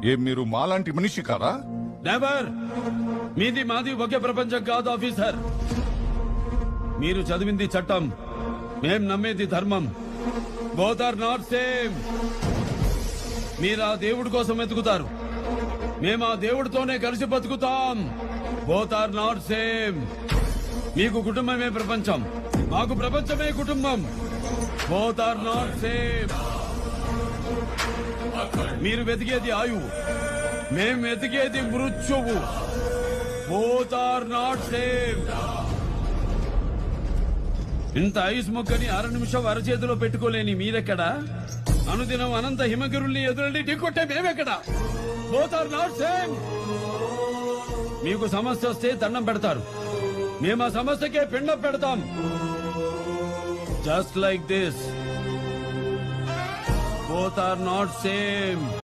ఏం మీరు మాలాంటి మనిషి కారా? నెవర్. మీది మాది ఒకే ప్రపంచం కాదు ఆఫీసర్. మీరు చదివింది చట్టం, మేం నమ్మేది ధర్మం. Both are not same. మీరు ఆ దేవుడి కోసం వెతుకుతారు, మేము ఆ దేవుడితోనే కలిసి బతుకుతాం. Both are not same. మీకు కుటుంబమే ప్రపంచం, మాకు ప్రపంచమే కుటుంబం. Both are not same. మీరు వెతికేది ఆయువు, మేం వెతికేది మృత్యువు. Both are not same. ఇంత ఐస్ మొక్కని 6 నిమిషం అరచేతిలో పెట్టుకోలేని మీరెక్కడా? అనుదినం అనంత హిమగిరుల్ని ఎదురెళ్ళి ఢీకొట్టే మేమెక్కడా? Both are not same. మీకు సమస్య వస్తే దండం పెడతారు, మేము ఆ సమస్యకే పిండం పెడతాం. Just like this. Both are not same.